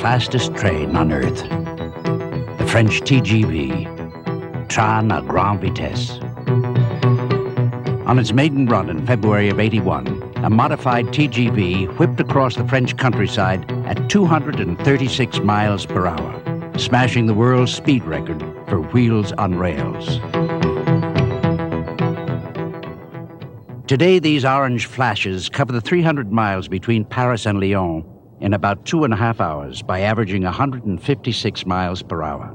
fastest train on Earth. The French TGV, Train à Grande Vitesse. On its maiden run in February of '81, a modified TGV whipped across the French countryside at 236 miles per hour, smashing the world's speed record for wheels on rails. Today, these orange flashes cover the 300 miles between Paris and Lyon in about 2.5 hours by averaging 156 miles per hour.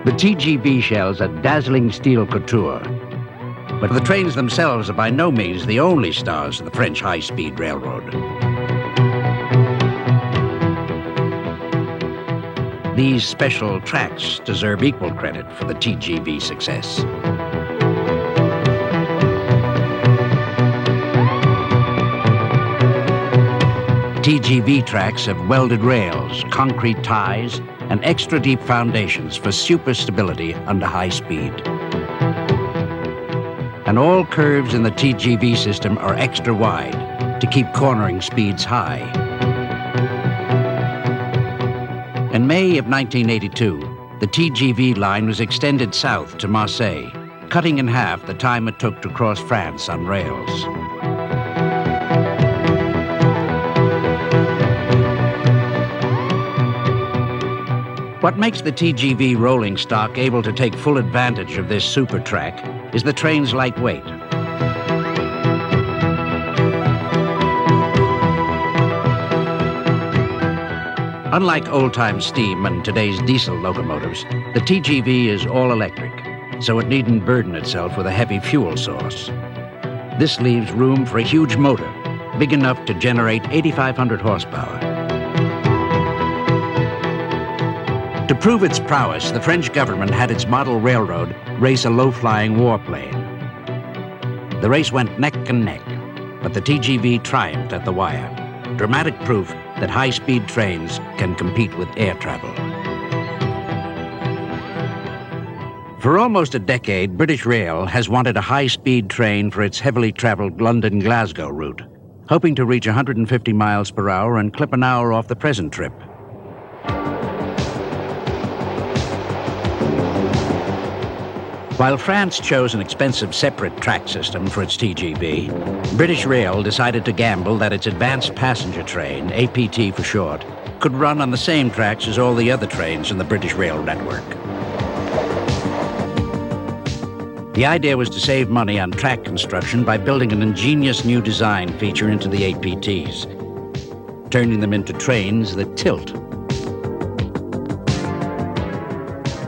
The TGV shells a dazzling steel couture, but the trains themselves are by no means the only stars of the French high-speed railroad. These special tracks deserve equal credit for the TGV success. TGV tracks have welded rails, concrete ties, and extra deep foundations for super stability under high speed. And all curves in the TGV system are extra wide to keep cornering speeds high. In May of 1982, the TGV line was extended south to Marseille, cutting in half the time it took to cross France on rails. What makes the TGV rolling stock able to take full advantage of this super track is the train's light weight. Unlike old-time steam and today's diesel locomotives, the TGV is all electric, so it needn't burden itself with a heavy fuel source. This leaves room for a huge motor, big enough to generate 8,500 horsepower. To prove its prowess, the French government had its model railroad race a low-flying warplane. The race went neck and neck, but the TGV triumphed at the wire. Dramatic proof that high-speed trains can compete with air travel. For almost a decade, British Rail has wanted a high-speed train for its heavily traveled London-Glasgow route, hoping to reach 150 miles per hour and clip an hour off the present trip. While France chose an expensive separate track system for its TGV, British Rail decided to gamble that its advanced passenger train, APT for short, could run on the same tracks as all the other trains in the British Rail network. The idea was to save money on track construction by building an ingenious new design feature into the APTs, turning them into trains that tilt.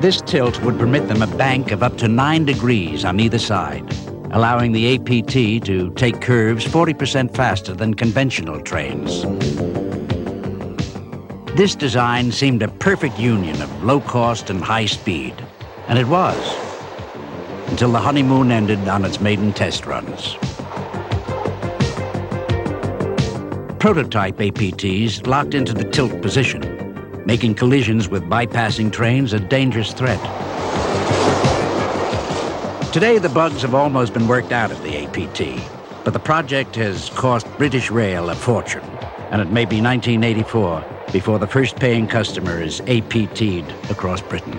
This tilt would permit them a bank of up to 9 degrees on either side, allowing the APT to take curves 40% faster than conventional trains. This design seemed a perfect union of low cost and high speed, and it was, until the honeymoon ended on its maiden test runs. Prototype APTs locked into the tilt position, making collisions with bypassing trains a dangerous threat. Today, the bugs have almost been worked out of the APT, but the project has cost British Rail a fortune, and it may be 1984 before the first paying customer is APT'd across Britain.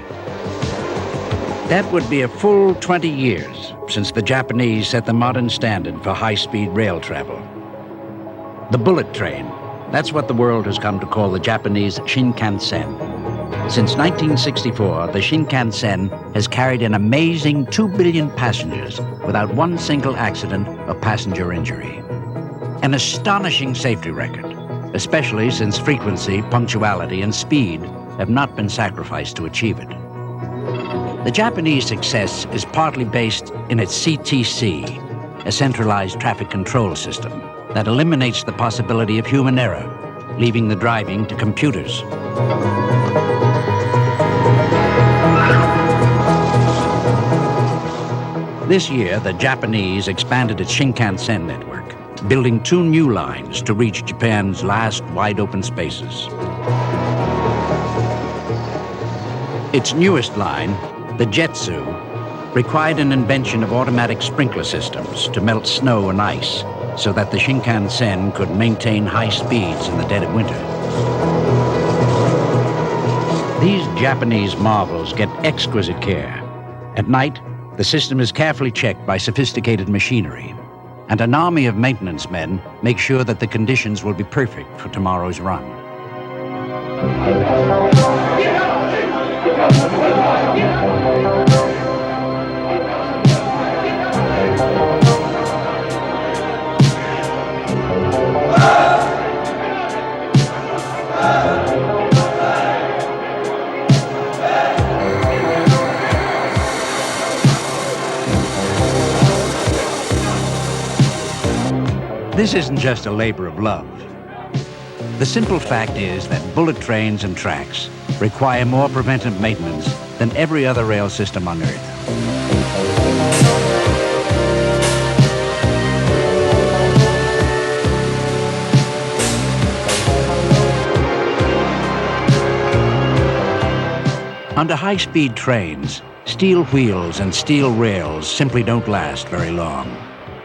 That would be a full 20 years since the Japanese set the modern standard for high-speed rail travel. The bullet train, that's what the world has come to call the Japanese Shinkansen. Since 1964, the Shinkansen has carried an amazing 2 billion passengers without one single accident or passenger injury. An astonishing safety record, especially since frequency, punctuality, and speed have not been sacrificed to achieve it. The Japanese success is partly based in its CTC, a centralized traffic control system that eliminates the possibility of human error, leaving the driving to computers. This year, the Japanese expanded its Shinkansen network, building 2 new lines to reach Japan's last wide-open spaces. Its newest line, the Jetsu, required an invention of automatic sprinkler systems to melt snow and ice so that the Shinkansen could maintain high speeds in the dead of winter. These Japanese marvels get exquisite care. At night, the system is carefully checked by sophisticated machinery, and an army of maintenance men make sure that the conditions will be perfect for tomorrow's run. This isn't just a labor of love. The simple fact is that bullet trains and tracks require more preventive maintenance than every other rail system on Earth. Under high-speed trains, steel wheels and steel rails simply don't last very long.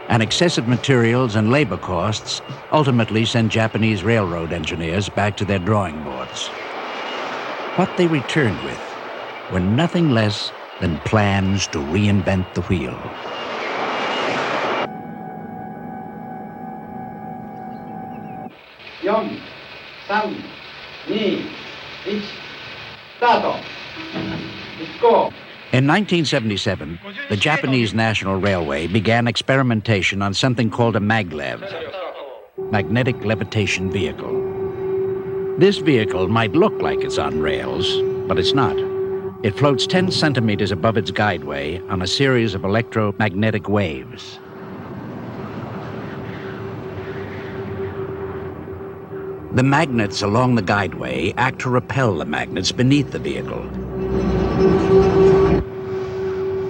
And excessive materials and labor costs ultimately send Japanese railroad engineers back to their drawing boards. What they returned with were nothing less than plans to reinvent the wheel. Four, 3, 2, 1, start. Let's go. In 1977, the Japanese National Railway began experimentation on something called a maglev, magnetic levitation vehicle. This vehicle might look like it's on rails, but it's not. It floats 10 centimeters above its guideway on a series of electromagnetic waves. The magnets along the guideway act to repel the magnets beneath the vehicle,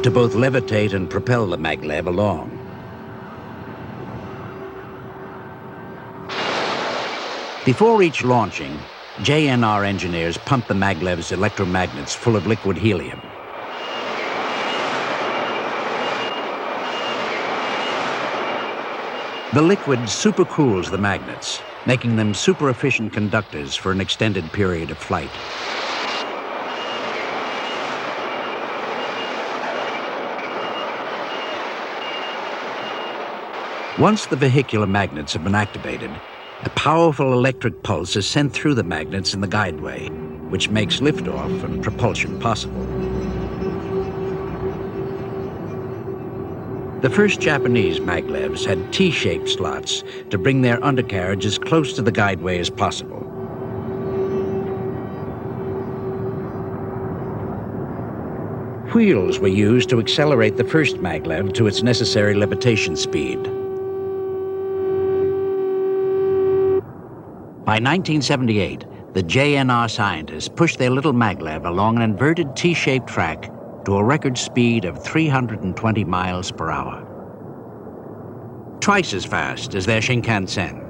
to both levitate and propel the maglev along. Before each launching, JNR engineers pump the maglev's electromagnets full of liquid helium. The liquid supercools the magnets, making them super-efficient conductors for an extended period of flight. Once the vehicular magnets have been activated, a powerful electric pulse is sent through the magnets in the guideway, which makes liftoff and propulsion possible. The first Japanese maglevs had T-shaped slots to bring their undercarriage as close to the guideway as possible. Wheels were used to accelerate the first maglev to its necessary levitation speed. By 1978, the JNR scientists pushed their little maglev along an inverted T-shaped track to a record speed of 320 miles per hour. Twice as fast as their Shinkansen.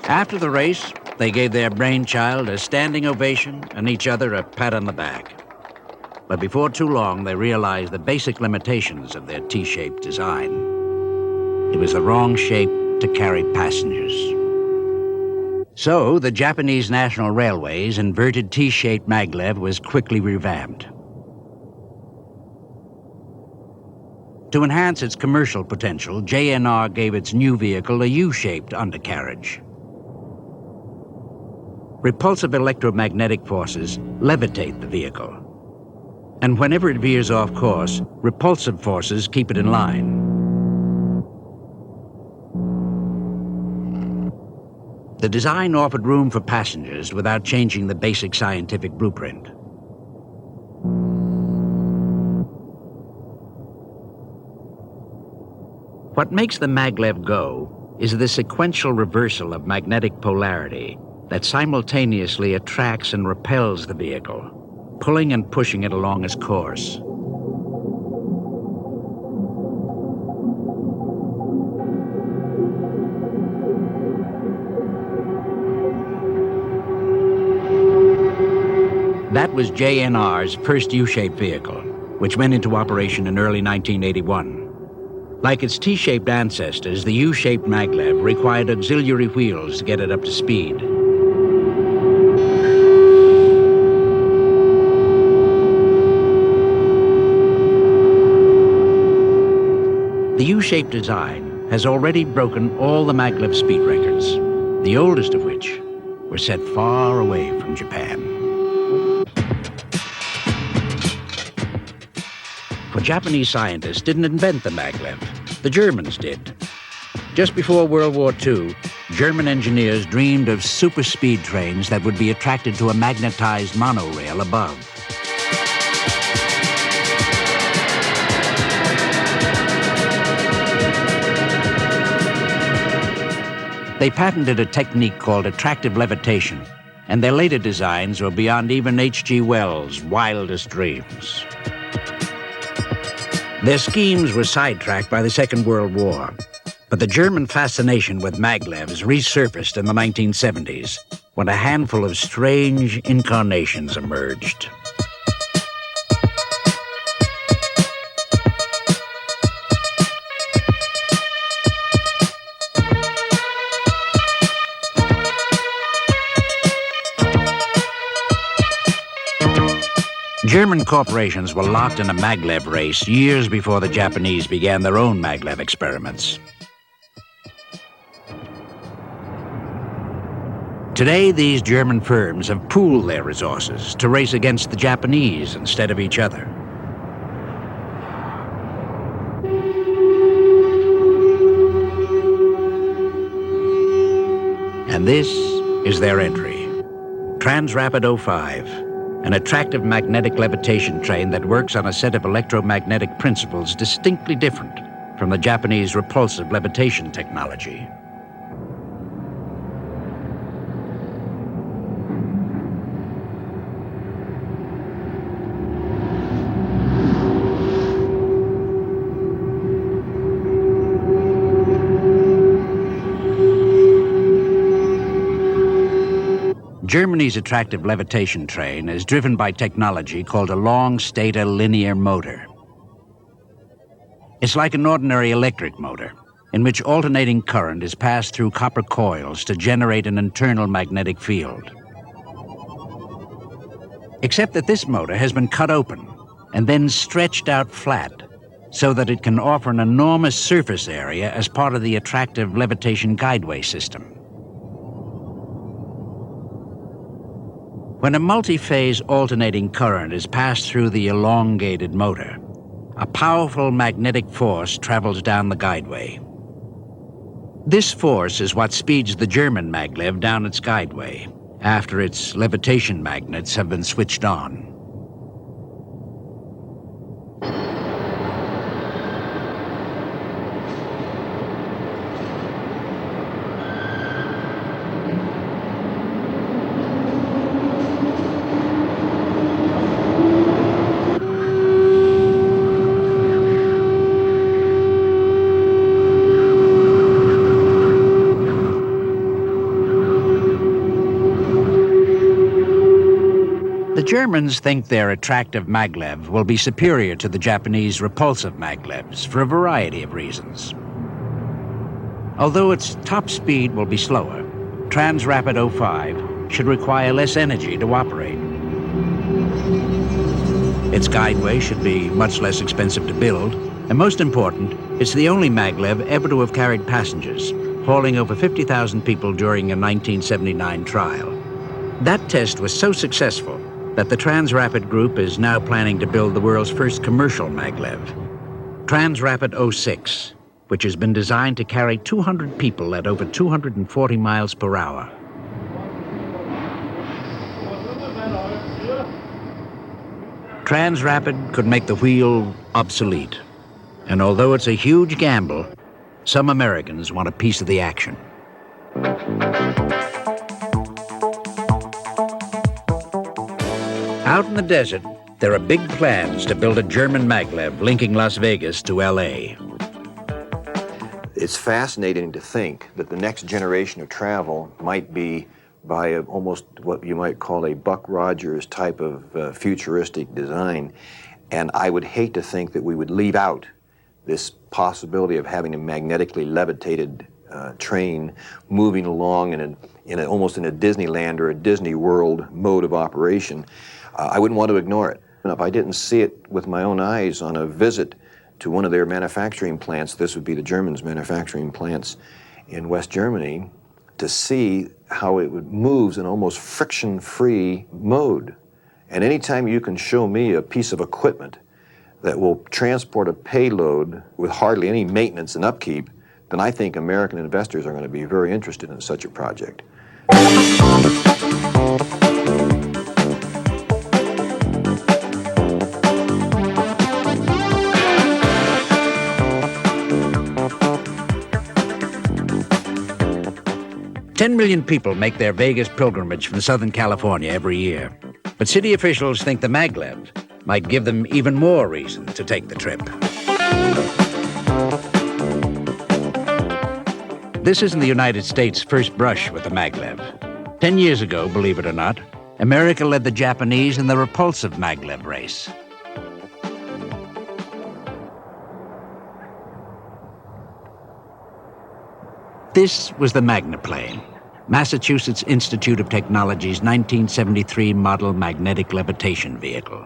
After the race, they gave their brainchild a standing ovation and each other a pat on the back. But before too long, they realized the basic limitations of their T-shaped design. It was the wrong shape to carry passengers. So the Japanese National Railway's inverted T-shaped maglev was quickly revamped. To enhance its commercial potential, JNR gave its new vehicle a U-shaped undercarriage. Repulsive electromagnetic forces levitate the vehicle. And whenever it veers off course, repulsive forces keep it in line. The design offered room for passengers without changing the basic scientific blueprint. What makes the maglev go is the sequential reversal of magnetic polarity that simultaneously attracts and repels the vehicle, pulling and pushing it along its course. That was JNR's first U-shaped vehicle, which went into operation in early 1981. Like its T-shaped ancestors, the U-shaped maglev required auxiliary wheels to get it up to speed. The U-shaped design has already broken all the maglev speed records, the oldest of which were set far away from Japan. For Japanese scientists didn't invent the maglev. The Germans did. Just before World War II, German engineers dreamed of super speed trains that would be attracted to a magnetized monorail above. They patented a technique called attractive levitation, and their later designs were beyond even H.G. Wells' wildest dreams. Their schemes were sidetracked by the Second World War, but the German fascination with maglevs resurfaced in the 1970s when a handful of strange incarnations emerged. German corporations were locked in a maglev race years before the Japanese began their own maglev experiments. Today, these German firms have pooled their resources to race against the Japanese instead of each other. And this is their entry. Transrapid 05. An attractive magnetic levitation train that works on a set of electromagnetic principles distinctly different from the Japanese repulsive levitation technology. Germany's attractive levitation train is driven by technology called a long-stator linear motor. It's like an ordinary electric motor, in which alternating current is passed through copper coils to generate an internal magnetic field. Except that this motor has been cut open and then stretched out flat so that it can offer an enormous surface area as part of the attractive levitation guideway system. When a multi-phase alternating current is passed through the elongated motor, a powerful magnetic force travels down the guideway. This force is what speeds the German maglev down its guideway after its levitation magnets have been switched on. The Germans think their attractive maglev will be superior to the Japanese repulsive maglevs for a variety of reasons. Although its top speed will be slower, Transrapid 05 should require less energy to operate. Its guideway should be much less expensive to build, and most important, it's the only maglev ever to have carried passengers, hauling over 50,000 people during a 1979 trial. That test was so successful that the Transrapid Group is now planning to build the world's first commercial maglev, Transrapid 06, which has been designed to carry 200 people at over 240 miles per hour. Transrapid could make the wheel obsolete, and although it's a huge gamble, some Americans want a piece of the action. Out in the desert, there are big plans to build a German maglev linking Las Vegas to L.A. It's fascinating to think that the next generation of travel might be by almost what you might call a Buck Rogers type of futuristic design. And I would hate to think that we would leave out this possibility of having a magnetically levitated train moving along almost in a Disneyland or a Disney World mode of operation. I wouldn't want to ignore it. And if I didn't see it with my own eyes on a visit to one of their manufacturing plants, this would be the Germans' manufacturing plants in West Germany, to see how it moves in almost friction-free mode. And anytime you can show me a piece of equipment that will transport a payload with hardly any maintenance and upkeep, then I think American investors are going to be very interested in such a project. 10 million people make their Vegas pilgrimage from Southern California every year. But city officials think the maglev might give them even more reason to take the trip. This isn't the United States' first brush with the maglev. 10 years ago, believe it or not, America led the Japanese in the repulsive maglev race. This was the Magnaplane, Massachusetts Institute of Technology's 1973 model magnetic levitation vehicle.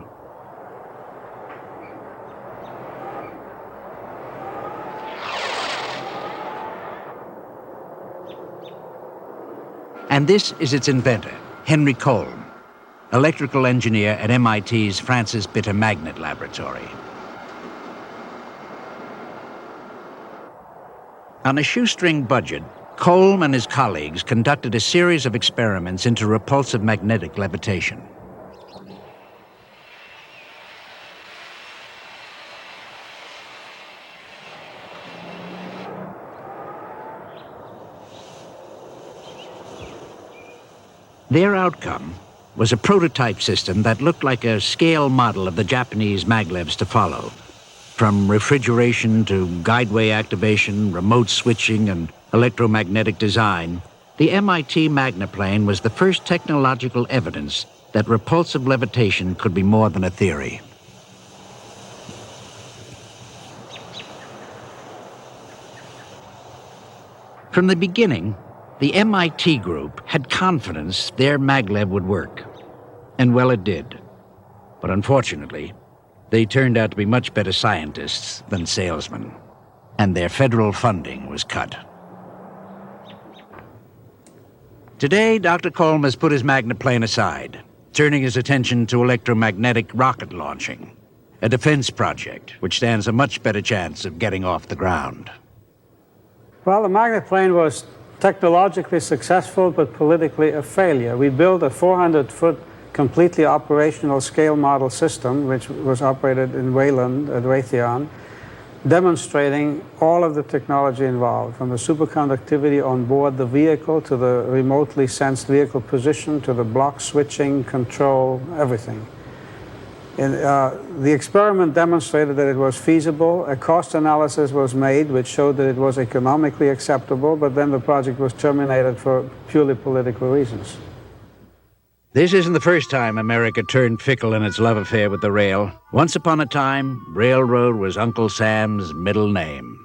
And this is its inventor, Henry Kolm, electrical engineer at MIT's Francis Bitter Magnet Laboratory. On a shoestring budget, Kolm and his colleagues conducted a series of experiments into repulsive magnetic levitation. Their outcome was a prototype system that looked like a scale model of the Japanese maglevs to follow. From refrigeration to guideway activation, remote switching, and electromagnetic design, the MIT Magnaplane was the first technological evidence that repulsive levitation could be more than a theory. From the beginning, the MIT group had confidence their maglev would work. And well, it did. But unfortunately, they turned out to be much better scientists than salesmen, and their federal funding was cut. Today, Dr. Kolm has put his Magnaplane aside, turning his attention to electromagnetic rocket launching, a defense project which stands a much better chance of getting off the ground. Well, the Magnaplane was technologically successful, but politically a failure. We built a 400-foot completely operational scale model system, which was operated in Wayland at Raytheon, demonstrating all of the technology involved, from the superconductivity on board the vehicle to the remotely sensed vehicle position to the block switching, control, everything. And, the experiment demonstrated that it was feasible. A cost analysis was made which showed that it was economically acceptable, but then the project was terminated for purely political reasons. This isn't the first time America turned fickle in its love affair with the rail. Once upon a time, railroad was Uncle Sam's middle name.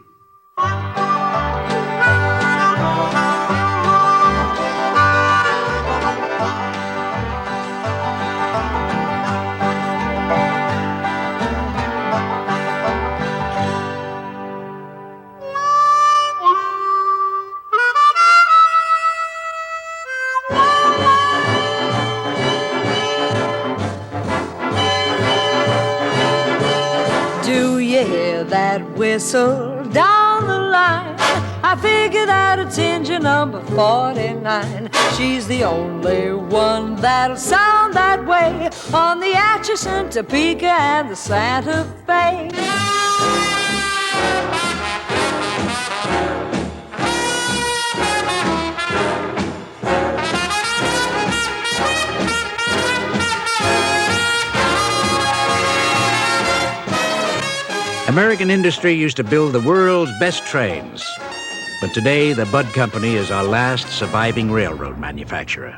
That whistle down the line, I figured out it's engine number 49. She's the only one that'll sound that way on the Atchison, Topeka, and the Santa Fe. American industry used to build the world's best trains, but today the Budd Company is our last surviving railroad manufacturer.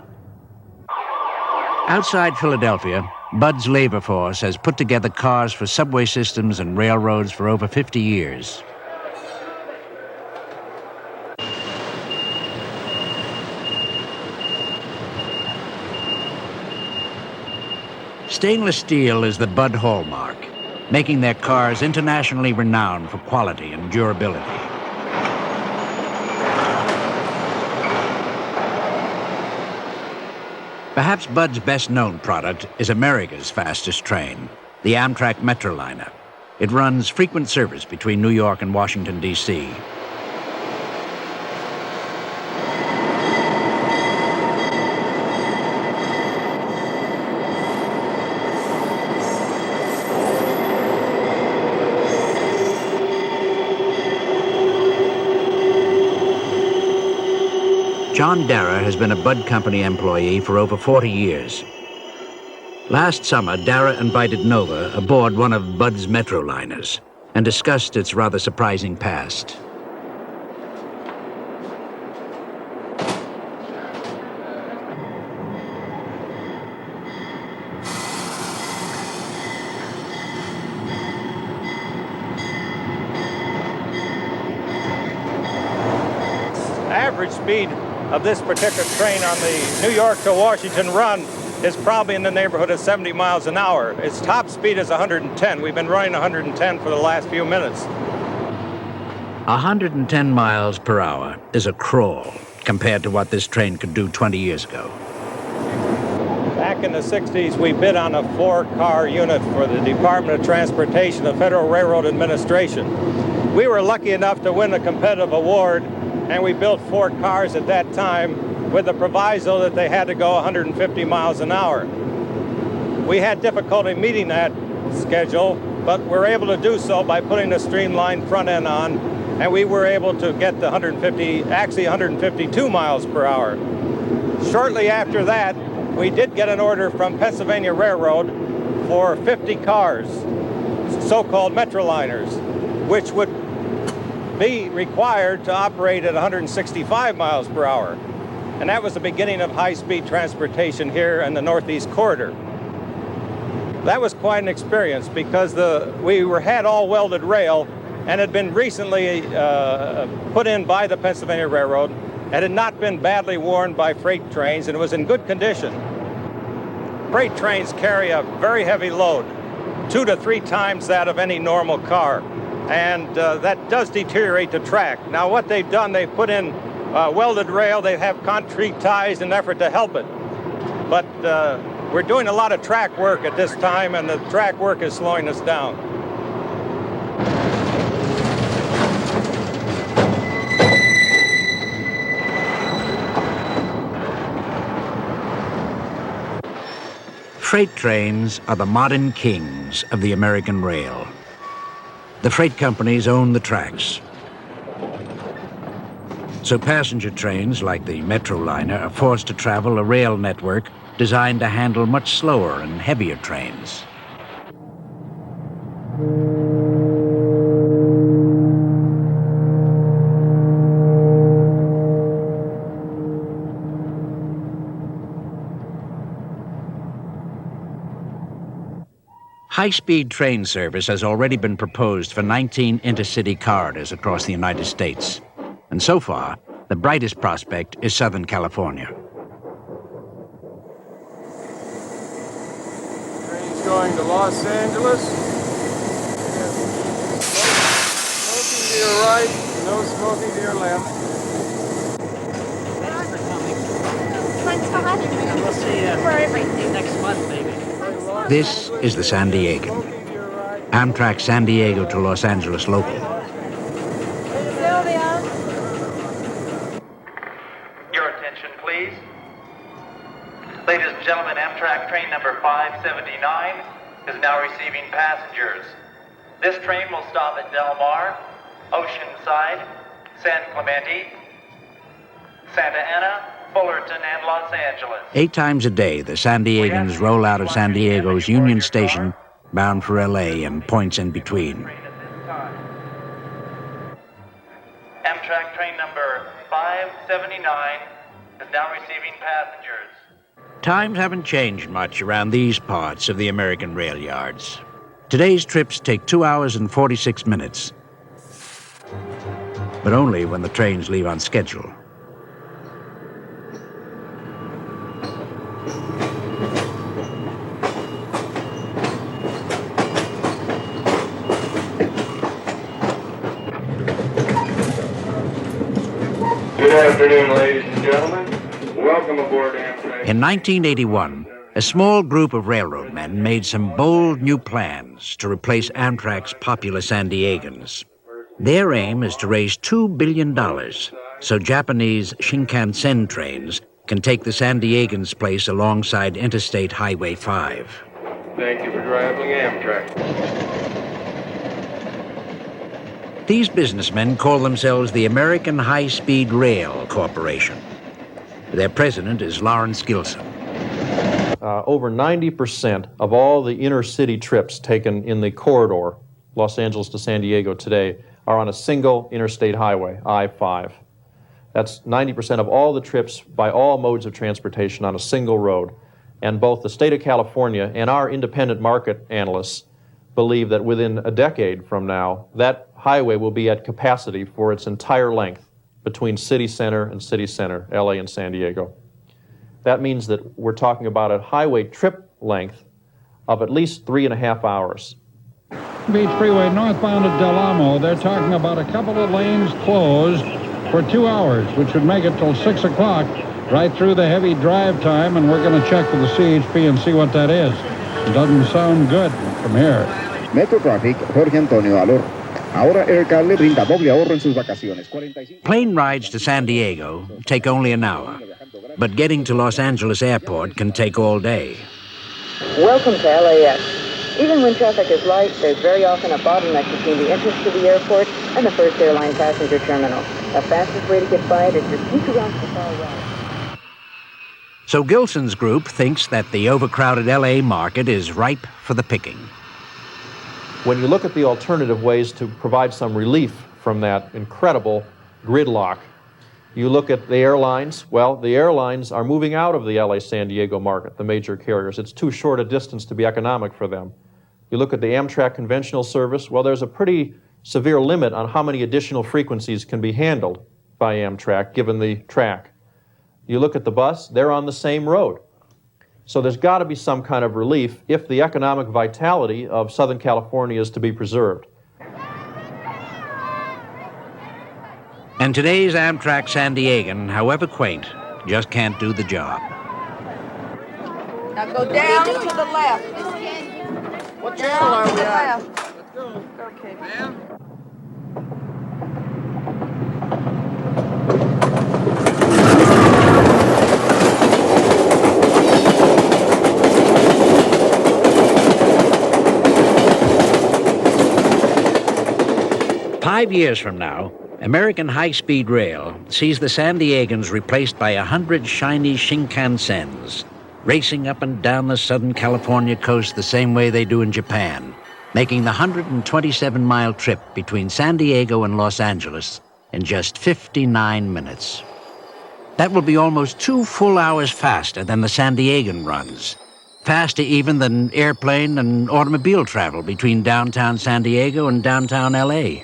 Outside Philadelphia, Budd's labor force has put together cars for subway systems and railroads for over 50 years. Stainless steel is the Budd hallmark, making their cars internationally renowned for quality and durability. Perhaps Budd's best-known product is America's fastest train, the Amtrak Metroliner. It runs frequent service between New York and Washington, D.C. John Darrah has been a Budd Company employee for over 40 years. Last summer, Darrah invited Nova aboard one of Budd's Metroliners and discussed its rather surprising past. Average speed of this particular train on the New York to Washington run is probably in the neighborhood of 70 miles an hour. Its top speed is 110. We've been running 110 for the last few minutes. 110 miles per hour is a crawl compared to what this train could do 20 years ago. Back in the 60s, we bid on a 4-car unit for the Department of Transportation, the Federal Railroad Administration. We were lucky enough to win a competitive award, and we built 4 cars at that time with the proviso that they had to go 150 miles an hour. We had difficulty meeting that schedule, but we're able to do so by putting a streamlined front end on, and we were able to get the 152 miles per hour. Shortly after that, we did get an order from Pennsylvania Railroad for 50 cars, so-called Metroliners, which would be required to operate at 165 miles per hour. And that was the beginning of high-speed transportation here in the Northeast Corridor. That was quite an experience because we had all welded rail and had been recently put in by the Pennsylvania Railroad and had not been badly worn by freight trains, and it was in good condition. Freight trains carry a very heavy load, 2 to 3 times that of any normal car. And that does deteriorate the track. Now what they've done, they've put in welded rail, they have concrete ties in an effort to help it. But we're doing a lot of track work at this time, and the track work is slowing us down. Freight trains are the modern kings of the American rail. The freight companies own the tracks. So passenger trains like the Metroliner are forced to travel a rail network designed to handle much slower and heavier trains. High-speed train service has already been proposed for 19 intercity corridors across the United States. And so far, the brightest prospect is Southern California. Train's going to Los Angeles. Smoking to your right, no smoking to your left. Thanks for coming. Thanks for having me. We'll see you for everything next month, maybe. This is the San Diegan. Amtrak San Diego to Los Angeles local. Your attention, please. Ladies and gentlemen, Amtrak train number 579 is now receiving passengers. This train will stop at Del Mar, Oceanside, San Clemente, Santa Ana, Fullerton, and Los Angeles. 8 times a day, the San Diegans roll out of San Diego's Union Station, bound for LA and points in between. Amtrak train number 579 is now receiving passengers. Times haven't changed much around these parts of the American rail yards. Today's trips take 2 hours and 46 minutes, but only when the trains leave on schedule. Good afternoon, ladies and gentlemen. Welcome aboard Amtrak. In 1981, a small group of railroad men made some bold new plans to replace Amtrak's popular San Diegans. Their aim is to raise $2 billion so Japanese Shinkansen trains can take the San Diegans' place alongside Interstate Highway 5. Thank you for traveling Amtrak. These businessmen call themselves the American High-Speed Rail Corporation. Their president is Lawrence Gilson. Over 90% of all the inner-city trips taken in the corridor, Los Angeles to San Diego today, are on a single interstate highway, I-5. That's 90% of all the trips by all modes of transportation on a single road. And both the state of California and our independent market analysts believe that within a decade from now, that highway will be at capacity for its entire length between city center and city center, LA and San Diego. That means that we're talking about a highway trip length of at least 3.5 hours. Beach Freeway northbound at Del Amo, they're talking about a couple of lanes closed for 2 hours, which would make it till 6 o'clock, right through the heavy drive time, and we're going to check with the CHP and see what that is. It doesn't sound good from here. Metro Traffic, Jorge Antonio Alor. Ahora Aircal le brinda doble ahorro en sus vacaciones. Plane rides to San Diego take only an hour, but getting to Los Angeles Airport can take all day. Welcome to LAX. Even when traffic is light, there's very often a bottleneck between the entrance to the airport and the first airline passenger terminal. The fastest way to get by it is to sneak around to the far right. So Gilson's group thinks that the overcrowded LA market is ripe for the picking. When you look at the alternative ways to provide some relief from that incredible gridlock, you look at the airlines. Well, the airlines are moving out of the LA-San Diego market, the major carriers. It's too short a distance to be economic for them. You look at the Amtrak conventional service. Well, there's a pretty severe limit on how many additional frequencies can be handled by Amtrak, given the track. You look at the bus, they're on the same road. So there's got to be some kind of relief if the economic vitality of Southern California is to be preserved. And today's Amtrak San Diegan, however quaint, just can't do the job. Now go down to the left. What channel are we at? Let's go. Okay, ma'am. 5 years from now, American high-speed rail sees the San Diegans replaced by 100 shiny Shinkansens, racing up and down the Southern California coast the same way they do in Japan, making the 127-mile trip between San Diego and Los Angeles in just 59 minutes. That will be almost 2 full hours faster than the San Diegan runs, faster even than airplane and automobile travel between downtown San Diego and downtown LA.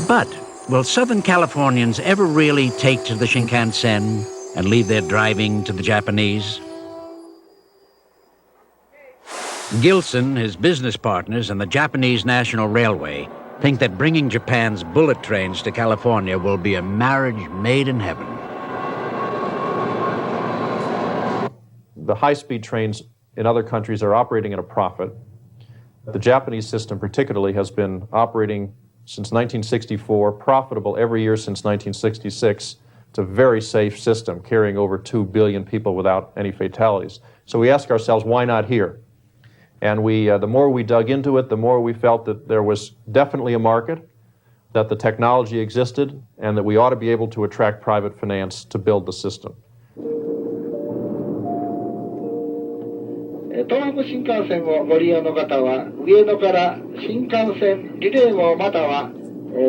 But will Southern Californians ever really take to the Shinkansen and leave their driving to the Japanese? Gilson, his business partners, and the Japanese National Railway think that bringing Japan's bullet trains to California will be a marriage made in heaven. The high-speed trains in other countries are operating at a profit. The Japanese system particularly has been operating since 1964, profitable every year since 1966. It's a very safe system, carrying over 2 billion people without any fatalities. So we ask ourselves, why not here? And the more we dug into it, the more we felt that there was definitely a market, that the technology existed, and that we ought to be able to attract private finance to build the system. 東北新幹線をご利用の方は上野から新幹線リレー号または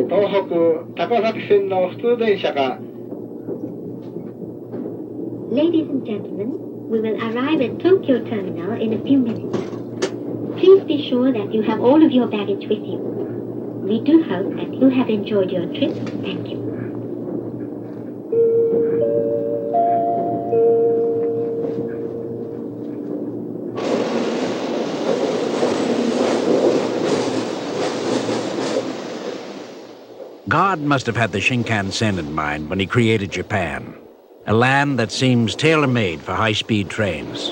東北高崎線の普通電車が Ladies and gentlemen, we will arrive at Tokyo Terminal in a few minutes. Please be sure that you have all of your baggage with you. We do hope that you have enjoyed your trip. Thank you. God must have had the Shinkansen in mind when he created Japan, a land that seems tailor-made for high-speed trains.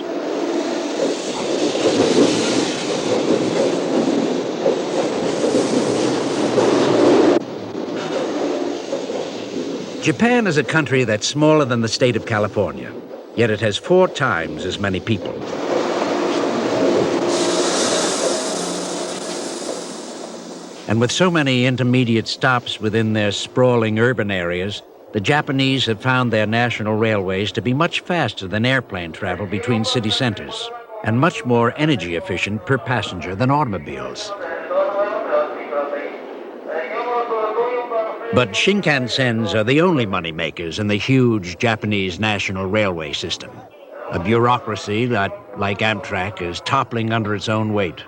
Japan is a country that's smaller than the state of California, yet it has 4 times as many people. And with so many intermediate stops within their sprawling urban areas, the Japanese have found their national railways to be much faster than airplane travel between city centers, and much more energy efficient per passenger than automobiles. But Shinkansens are the only moneymakers in the huge Japanese national railway system, a bureaucracy that, like Amtrak, is toppling under its own weight.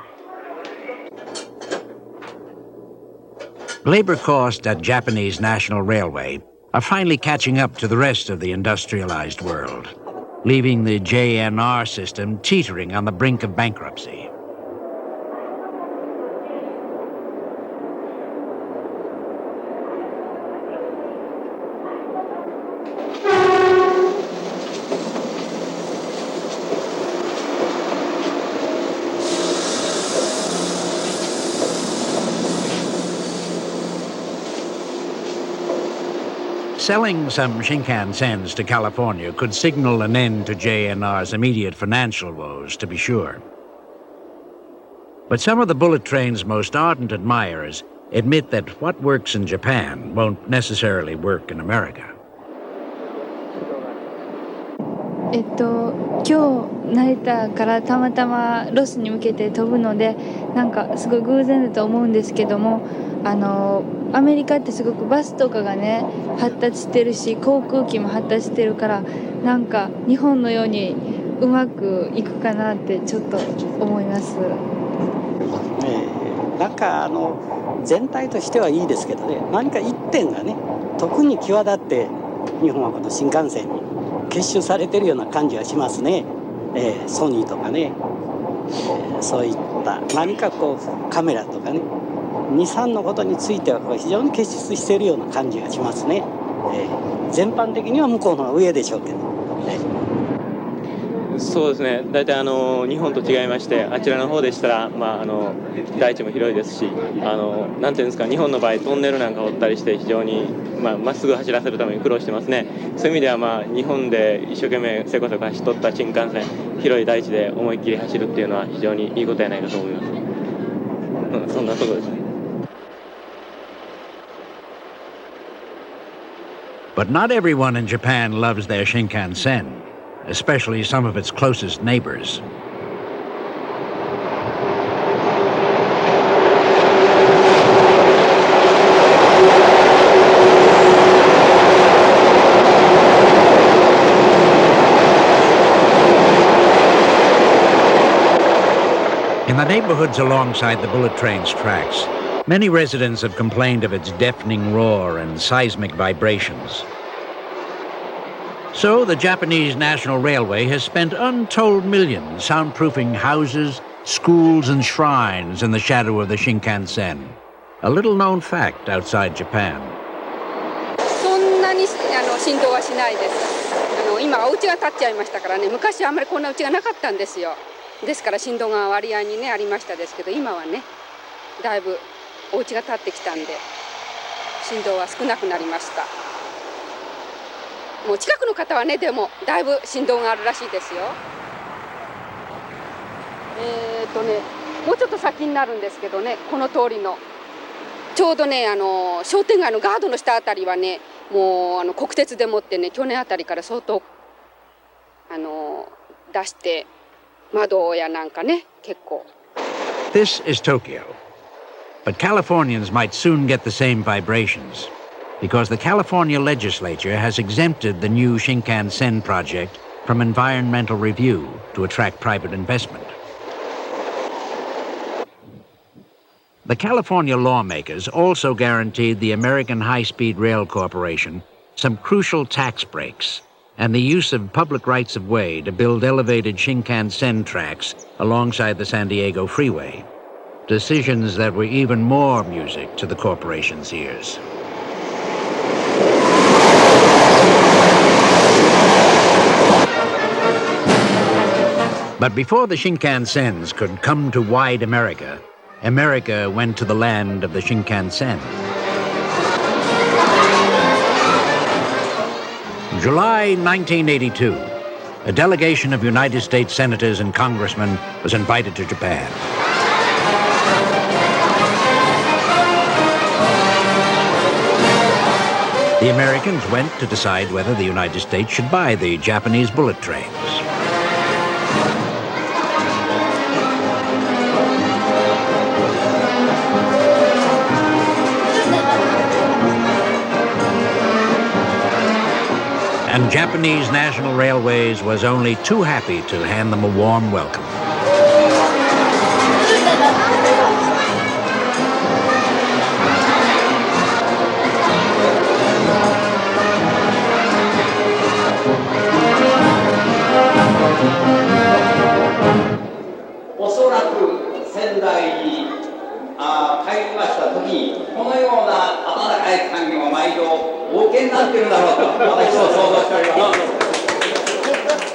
Labor costs at Japanese National Railway are finally catching up to the rest of the industrialized world, leaving the JNR system teetering on the brink of bankruptcy. Selling some Shinkansens to California could signal an end to JNR's immediate financial woes, to be sure. But some of the bullet train's most ardent admirers admit that what works in Japan won't necessarily work in America. 今日成田からたまたまロスに向けて飛ぶので、なんかすごい偶然だと思うんですけども、アメリカってすごくバスとかがね発達してるし、航空機も発達してるから、なんか日本のようにうまくいくかなってちょっと思います。なんか全体としてはいいですけどね、何か一点がね特に際立って日本はこの新幹線に結集されてるような感じがしますね。ソニーとかね、そういった何かこうカメラとかね、2、3のことについてはこう非常に結出しているような感じがしますね。全般的には向こうの上でしょうけど。そうですね、大体日本と違いまして、あちらの方でしたら、大地も広いですし、なんていうんですか、日本の場合トンネルなんか掘ったりして非常にまっすぐ走らせるために苦労してますね。そういう意味では日本で一生懸命せこせこ走っとった新幹線、広い大地で思いっきり走るっていうのは非常にいいことやないかと思います。そんなところですね。But not everyone in Japan loves their Shinkansen, especially some of its closest neighbors. In the neighborhoods alongside the bullet train's tracks, many residents have complained of its deafening roar and seismic vibrations. So the Japanese National Railway has spent untold millions soundproofing houses, schools, and shrines in the shadow of the Shinkansen. A little-known fact outside Japan. そんなに振動はしないです。今お家が建っちゃいましたからね。昔はあんまりこんな家がなかったんですよ。ですから振動が割合にねありましたですけど、今はねだいぶお家が建ってきたんで振動は少なくなりました。もう近くの方はねでもだいぶ振動があるらしいですよ。もうちょっと先になるんですけどね、この通りのちょうどね商店街のガードの下あたりはね、もう国鉄でもってね去年あたりから相当出して窓やなんかね、結構。This is Tokyo. But Californians might soon get the same vibrations, because the California legislature has exempted the new Shinkansen project from environmental review to attract private investment. The California lawmakers also guaranteed the American High-Speed Rail Corporation some crucial tax breaks and the use of public rights-of-way to build elevated Shinkansen tracks alongside the San Diego Freeway. Decisions that were even more music to the corporation's ears. But before the Shinkansens could come to wide America, America went to the land of the Shinkansen. July 1982, a delegation of United States senators and congressmen was invited to Japan. The Americans went to decide whether the United States should buy the Japanese bullet trains. And Japanese National Railways was only too happy to hand them a warm welcome.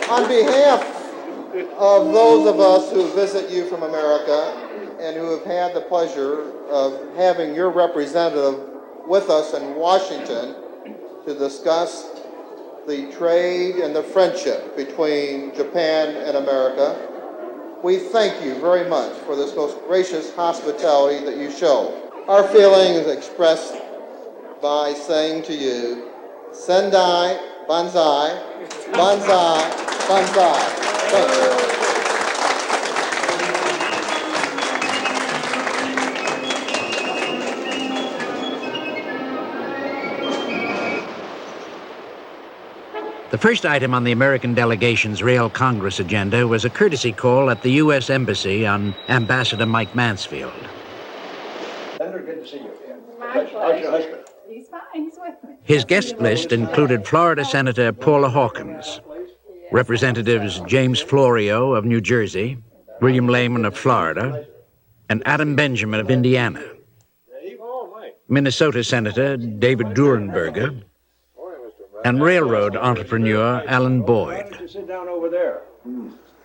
On behalf of those of us who visit you from America and who have had the pleasure of having your representative with us in Washington to discuss the trade and the friendship between Japan and America, we thank you very much for this most gracious hospitality that you show. Our feeling is expressed by saying to you, Sendai Banzai, Banzai, Banzai. Thank you. The first item on the American delegation's Rail Congress agenda was a courtesy call at the U.S. Embassy on Ambassador Mike Mansfield. Senator, good to see you again. How's your husband? He's fine. He's with me. His guest list included Florida Senator Paula Hawkins, Representatives James Florio of New Jersey, William Lehman of Florida, and Adam Benjamin of Indiana, Minnesota Senator David Durenberger, and railroad entrepreneur Alan Boyd. Sit down over there.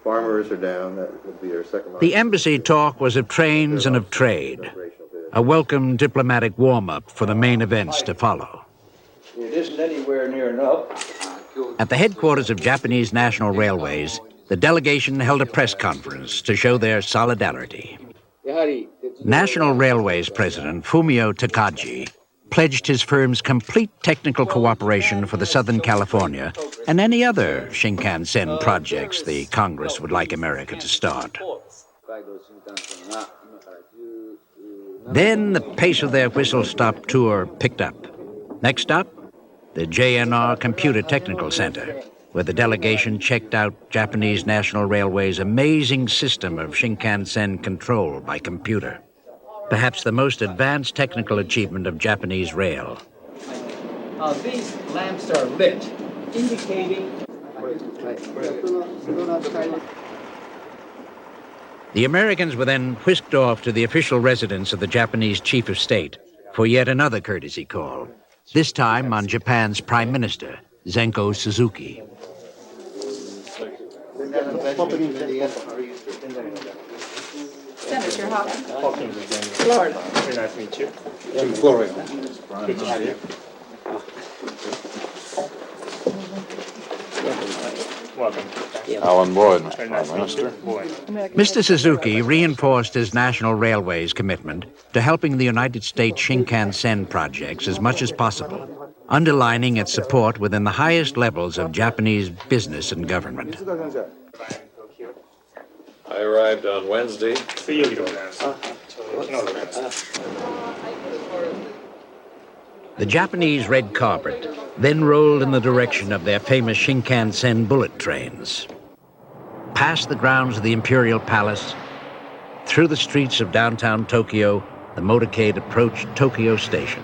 Farmers are down. That would be our second. The embassy talk was of trains and of trade, a welcome diplomatic warm-up for the main events to follow. It isn't anywhere near enough. At the headquarters of Japanese National Railways, the delegation held a press conference to show their solidarity. National Railways President Fumio Takagi pledged his firm's complete technical cooperation for the Southern California and any other Shinkansen projects the Congress would like America to start. Then the pace of their whistle-stop tour picked up. Next up, the JNR Computer Technical Center, where the delegation checked out Japanese National Railway's amazing system of Shinkansen control by computer. Perhaps the most advanced technical achievement of Japanese rail. These lamps are lit, indicating... The Americans were then whisked off to the official residence of the Japanese Chief of State for yet another courtesy call, this time on Japan's Prime Minister, Zenko Suzuki. Senator Hawkins. Florida. Very nice to meet you. From Florida. Good to see you. Welcome. Alan Boyd, Mr. Prime Minister. Mr. Suzuki reinforced his National Railways commitment to helping the United States Shinkansen projects as much as possible, underlining its support within the highest levels of Japanese business and government. I arrived on Wednesday. The Japanese red carpet then rolled in the direction of their famous Shinkansen bullet trains. Past the grounds of the Imperial Palace, through the streets of downtown Tokyo, the motorcade approached Tokyo Station,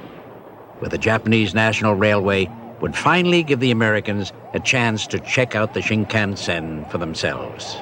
where the Japanese National Railway would finally give the Americans a chance to check out the Shinkansen for themselves.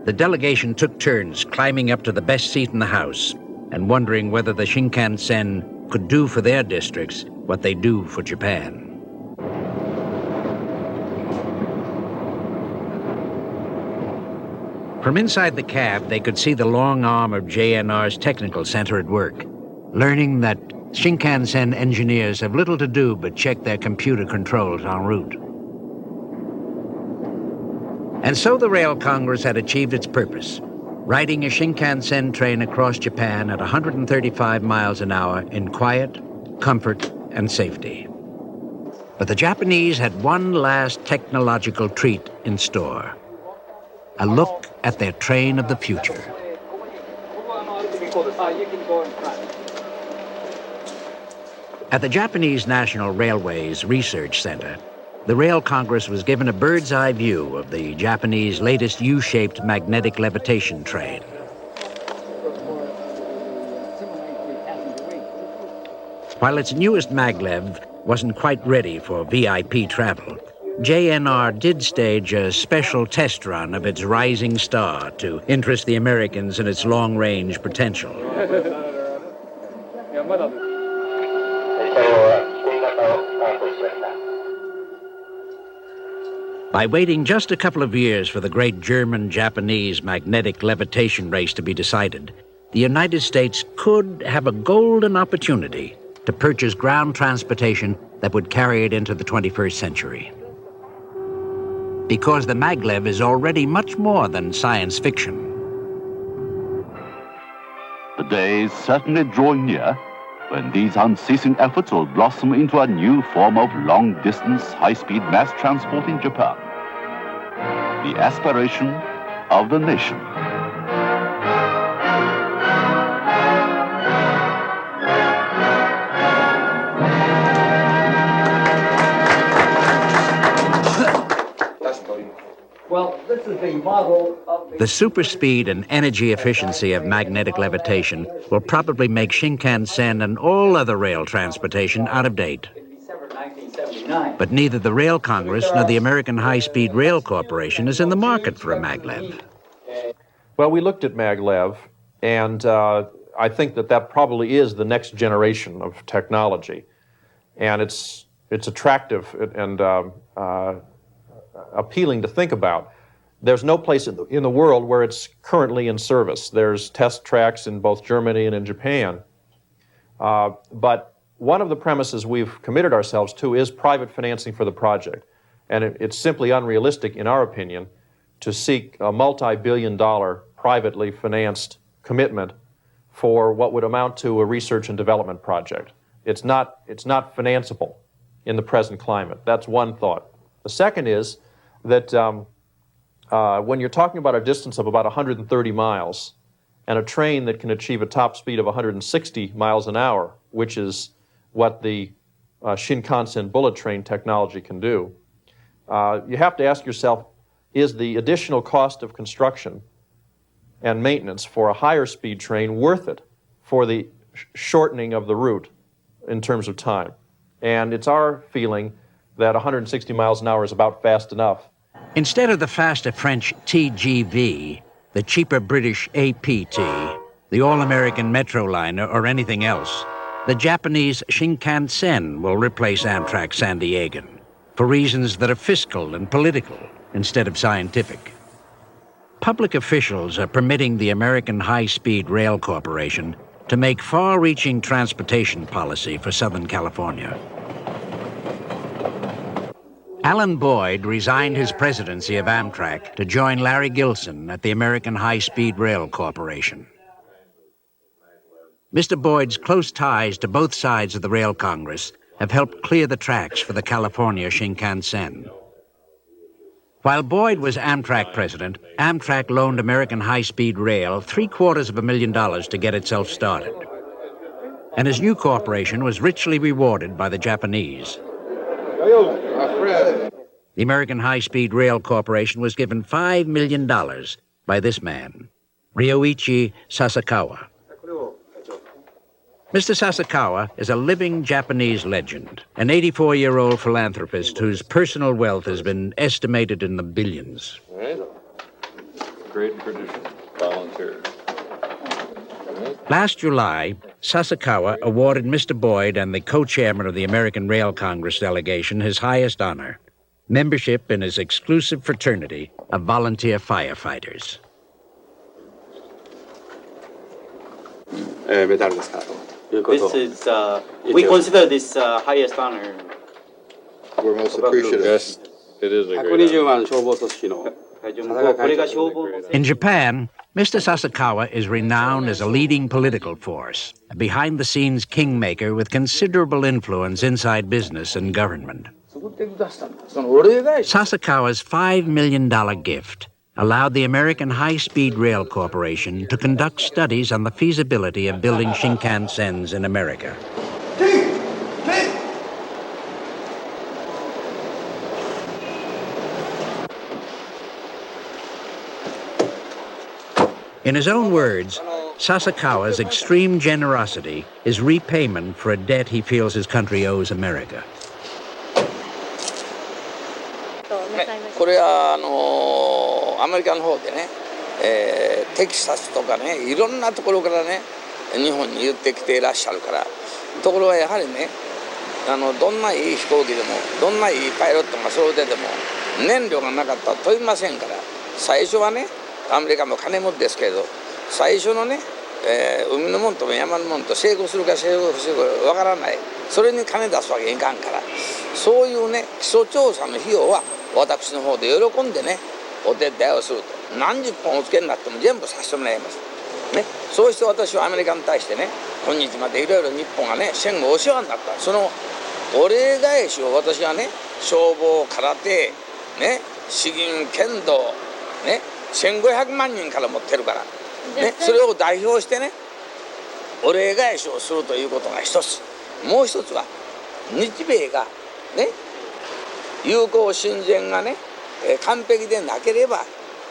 The delegation took turns climbing up to the best seat in the House and wondering whether the Shinkansen could do for their districts what they do for Japan. From inside the cab, they could see the long arm of JNR's technical center at work, learning that Shinkansen engineers have little to do but check their computer controls en route. And so the Rail Congress had achieved its purpose, riding a Shinkansen train across Japan at 135 miles an hour in quiet, comfort, and safety. But the Japanese had one last technological treat in store: a look at their train of the future. At the Japanese National Railways Research Center, the Rail Congress was given a bird's-eye view of the Japanese latest U-shaped magnetic levitation train. While its newest maglev wasn't quite ready for VIP travel, JNR did stage a special test run of its rising star to interest the Americans in its long-range potential. By waiting just a couple of years for the great German-Japanese magnetic levitation race to be decided, the United States could have a golden opportunity to purchase ground transportation that would carry it into the 21st century. Because the maglev is already much more than science fiction. The day is certainly drawing near when these unceasing efforts will blossom into a new form of long-distance, high-speed mass transport in Japan. The aspiration of the nation. Well, this is the model of The super speed and energy efficiency of magnetic levitation will probably make Shinkansen and all other rail transportation out of date. But neither the Rail Congress nor the American High-Speed Rail Corporation is in the market for a maglev. Well, we looked at maglev, and I think that probably is the next generation of technology. And it's attractive and appealing to think about. There's no place in the world where it's currently in service. There's test tracks in both Germany and in Japan. But one of the premises we've committed ourselves to is private financing for the project. And it's simply unrealistic, in our opinion, to seek a multi-billion-dollar privately financed commitment for what would amount to a research and development project. It's not financeable in the present climate. That's one thought. The second is that when you're talking about a distance of about 130 miles and a train that can achieve a top speed of 160 miles an hour, which is what the Shinkansen bullet train technology can do, you have to ask yourself, is the additional cost of construction and maintenance for a higher speed train worth it for the shortening of the route in terms of time? And it's our feeling that 160 miles an hour is about fast enough. Instead of the faster French TGV, the cheaper British APT, the all-American Metroliner, or anything else, the Japanese Shinkansen will replace Amtrak San Diegan, for reasons that are fiscal and political instead of scientific. Public officials are permitting the American High-Speed Rail Corporation to make far-reaching transportation policy for Southern California. Alan Boyd resigned his presidency of Amtrak to join Larry Gilson at the American High-Speed Rail Corporation. Mr. Boyd's close ties to both sides of the Rail Congress have helped clear the tracks for the California Shinkansen. While Boyd was Amtrak president, Amtrak loaned American High-Speed Rail $750,000 to get itself started. And his new corporation was richly rewarded by the Japanese. The American High-Speed Rail Corporation was given $5 million by this man, Ryoichi Sasakawa. Mr. Sasakawa is a living Japanese legend, an 84-year-old philanthropist whose personal wealth has been estimated in the billions. Great tradition, volunteer. Last July, Sasakawa awarded Mr. Boyd and the co-chairman of the American Rail Congress delegation his highest honor, membership in his exclusive fraternity of volunteer firefighters. This is, we consider this highest honor. We're most appreciative. Yes, it is a great honor. In Japan, Mr. Sasakawa is renowned as a leading political force, a behind-the-scenes kingmaker with considerable influence inside business and government. Sasakawa's $5 million gift allowed the American High-Speed Rail Corporation to conduct studies on the feasibility of building Shinkansens in America. In his own words, Sasakawa's extreme generosity is repayment for a debt he feels his country owes America. これはアメリカの方でね、テキサスとかね、いろんなところからね、日本に言ってきていらっしゃるから。ところがやはりね、どんないい飛行機でも、どんないいパイロットがそうでも、燃料がなかったら飛びませんから。最初はね、アメリカも金持ちですけれど、最初のね、海のもんと山のもんと成功するか成功するかわからない。それに金出すわけにいかんから。そういうね、基礎調査の費用は私の方で喜んでね、お手伝いをすると。何十本お付けになっても全部させてもらいます。ね、そうして私はアメリカに対してね、今日までいろいろ日本がね、戦後お世話になった。そのお礼返しを私はね、消防、空手、ね、詩吟、剣道、ね、1500万人から持ってるから、ね、それを代表してね、お礼返しをするということが一つ。もう一つは、日米がね、友好親善がね、完璧でなければ、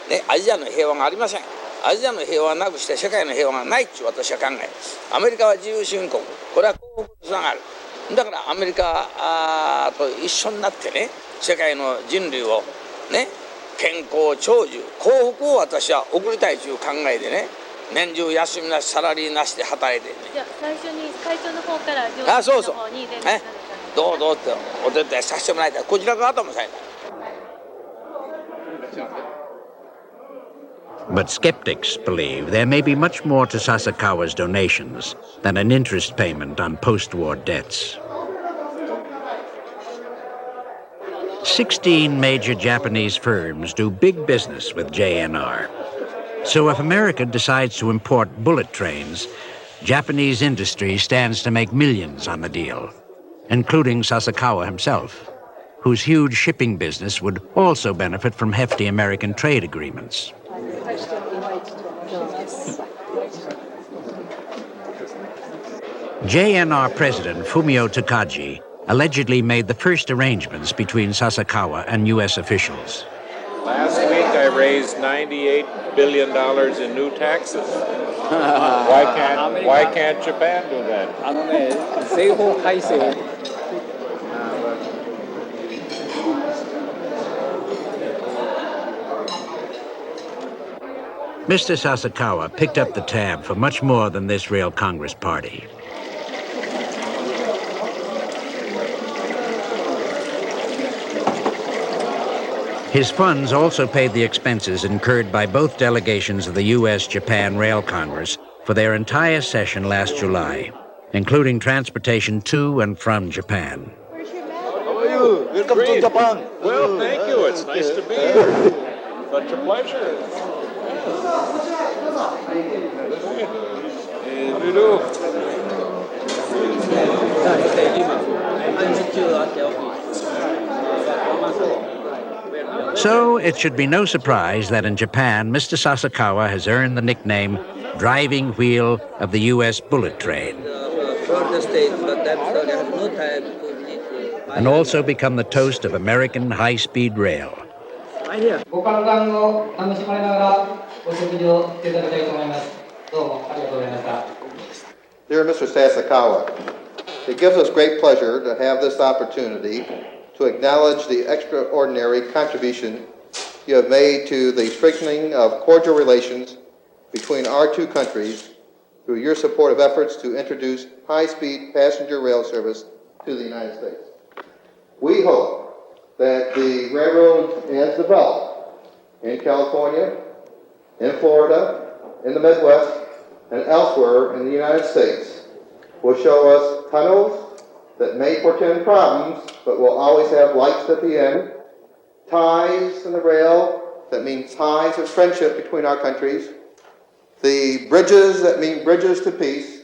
ね、アジアの平和がありません。アジアの平和をなくして世界の平和がないって私は考え。アメリカは自由新国。これは幸福につながる。だからアメリカと一緒になってね、世界の人類をね、健康長寿幸福を私は送りたいという考えでね、年中休みなしサラリーなしで働いてるね。じゃあ最初に会長の方から上司の方に連絡された。どうぞってお手伝いさせてもらいたい。こちら側ともされたい。But skeptics believe there may be much more to Sasakawa's donations than an interest payment on post-war debts. 16 major Japanese firms do big business with JNR. So if America decides to import bullet trains, Japanese industry stands to make millions on the deal, including Sasakawa himself, whose huge shipping business would also benefit from hefty American trade agreements. JNR President Fumio Takagi allegedly made the first arrangements between Sasakawa and U.S. officials. Last week I raised $98 billion in new taxes. Why can't Japan do that? Mr. Sasakawa picked up the tab for much more than this Rail Congress party. His funds also paid the expenses incurred by both delegations of the U.S.-Japan Rail Congress for their entire session last July, including transportation to and from Japan. How are you? Welcome to Japan. Well, thank you. It's nice to be here. Such a pleasure. How do you do? So it should be no surprise that in Japan, Mr. Sasakawa has earned the nickname Driving Wheel of the U.S. Bullet Train, and also become the toast of American high-speed rail. Dear Mr. Sasakawa, it gives us great pleasure to have this opportunity to acknowledge the extraordinary contribution you have made to the strengthening of cordial relations between our two countries through your support of efforts to introduce high-speed passenger rail service to the United States. We hope that the railroad as developed in California, in Florida, in the Midwest, and elsewhere in the United States will show us tunnels that may portend problems, but will always have lights at the end, ties in the rail that mean ties of friendship between our countries, the bridges that mean bridges to peace,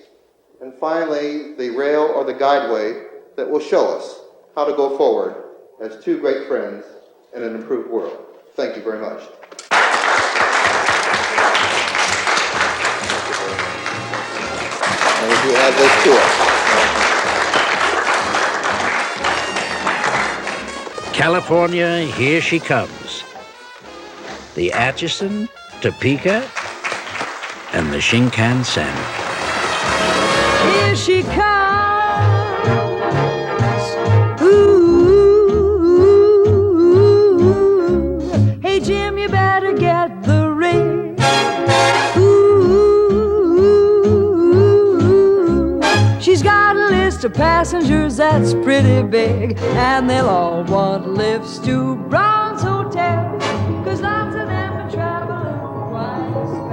and finally, the rail or the guideway that will show us how to go forward as two great friends in an improved world. Thank you very much. And would you add this to it? California, here she comes. The Atchison, Topeka, and the Shinkansen. Here she comes. Ooh. Hey, Jim, you better get the ring. Ooh. She's got a list of passengers that's pretty big, and they'll all want lifts to Brown's Hotel, 'cause lots of them are traveling twice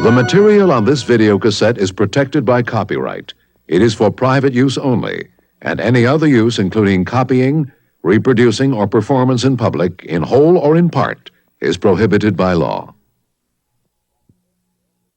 The material on this video cassette is protected by copyright. It is for private use only, and any other use, including copying, reproducing, or performance in public, in whole or in part, is prohibited by law.